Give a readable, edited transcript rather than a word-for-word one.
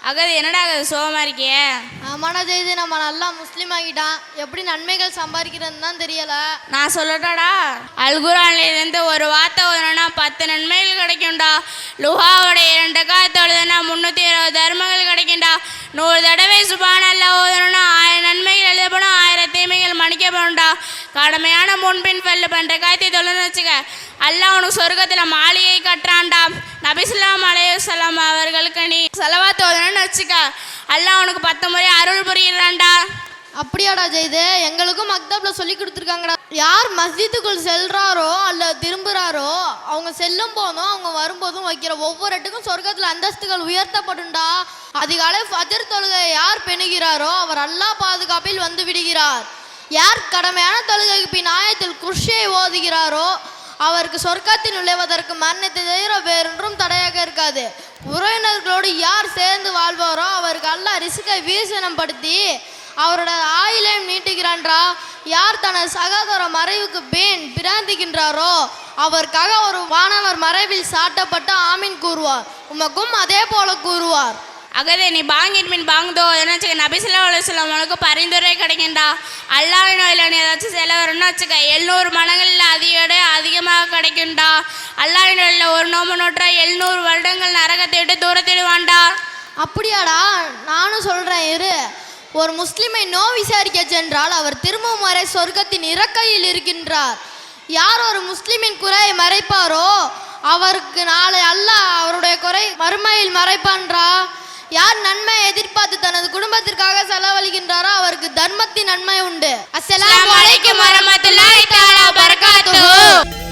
அகது என்னடா அகது சோகமா இருக்கியே? ஆமாடா ஜெயிது, நம்ம நல்லா முஸ்லீம் ஆகிட்டான். எப்படி நன்மைகள் சம்பாதிக்கிறதுன்னு தான் தெரியல. நான் சொல்லட்டாடா, அல்குரான்ல இருந்து ஒரு வார்த்தை ஓதுனா 10 நன்மைகள் கிடைக்கும்டா. லுஹாவோடைய 2 காத்து எழுதுனா 320 தர்மங்கள் கிடைக்கும்டா. 100 தடவை சுப்ஹானல்லாஹ் ஓதுனா 1000 நன்மைகள் எழுதப்படும், 1000 தீமைகள் மன்னிக்கப்படும்டா. கடமையான முன்பின் பல்லு பண்ற காய்த்தி தொழுன்னு வச்சுக்க, அல்லாஹ் உனக்கு சொர்க்கத்துல மாளிகை கட்டுறான்டா. நபி ஸல்லல்லாஹு அலைஹி வஸல்லம் அவர்களுக்கு நீ ஸலவாத் ஓதுனன்னு வச்சுக்க, அல்லாஹ் உனக்கு 10 முறை அருள் புரியிறான்டா. அப்படியாடா ஜெயிது, எங்களுக்கும் மக்தப்ல சொல்லி கொடுத்துருக்காங்கடா. யார் மஸ்ஜித்துக்குள் செல்றாரோ அல்ல திரும்புறாரோ, அவங்க செல்லும் போதும் அவங்க வரும்போதும் வைக்கிற ஒவ்வொரு இடத்துக்கும் சொர்க்கத்துல அந்தஸ்துகள் உயர்த்தப்படும்டா. அதிகாலை ஃபஜர் தொழுகை யார் பெணுகிறாரோ அவர் அல்லாஹ் பாதுகாப்பில் வந்து விடுகிறார். யார் கடமையான தொழுகைக்கு பின் ஆயத்தில் குர்ஷியை ஓதுகிறாரோ அவருக்கு சொர்க்கத்தில் நுழைவதற்கு மரணத்தை தவிர வேறொன்றும் தடையாக இருக்காது. உறவினர்களோடு யார் சேர்ந்து வாழ்வாரோ அவருக்கு அல்லாஹ் ரிஸ்கை வீசனப்படுத்தி அவரோட ஆயிலையும் நீட்டுகிறான்றா. யார் தனது சகோதர மறைவுக்கு பிராந்திக்கின்றாரோ அவருக்காக ஒரு வானவர் மறைவில் சாட்டப்பட்டு ஆமீன் கூறுவார். உமக்கும் அதே போல கூறுவார். அகதே நீ பாங்கின் மின் பாங்குதோ வச்சுக்க, நபி ஸல்லல்லாஹு அலைஹி வஸல்லம் உனக்கு பரிந்துரை கிடைக்கும்டா. அல்லாஹ்வின் வழியில் நீ ஏதாச்சும் செலவரணும்னு வச்சுக்க, 700 மடங்களில் அதிகமாக கிடைக்கும்டா. அல்லாஹ்வின் வழியில் ஒரு நோம்பு நோற்றா 700 வருடங்கள் நரகத்தை விட்டு தூரத்திடுவான்டா. அப்படியாடா, நானும் சொல்றேன் இரு. ஒரு முஸ்லிமை விசாரிக்க சென்றால் அவர் திரும்பவும் வரை சொர்க்கத்தின் இறக்கையில் இருக்கின்றார். யார் ஒரு முஸ்லிமின் குறையை மறைப்பாரோ அவருக்கு நாளை அல்லாஹ் அவருடைய குறை மறுமையில் மறைப்பான்றா. யார் நன்மை எதிர்பார்த்து தனது குடும்பத்திற்காக செலவழிக்கின்றாரோ அவருக்கு தர்மத்தின் நன்மை உண்டு. அஸ்ஸலாமு அலைக்கும் வரஹ்மத்துல்லாஹி தஆலா வபரகாத்துஹு.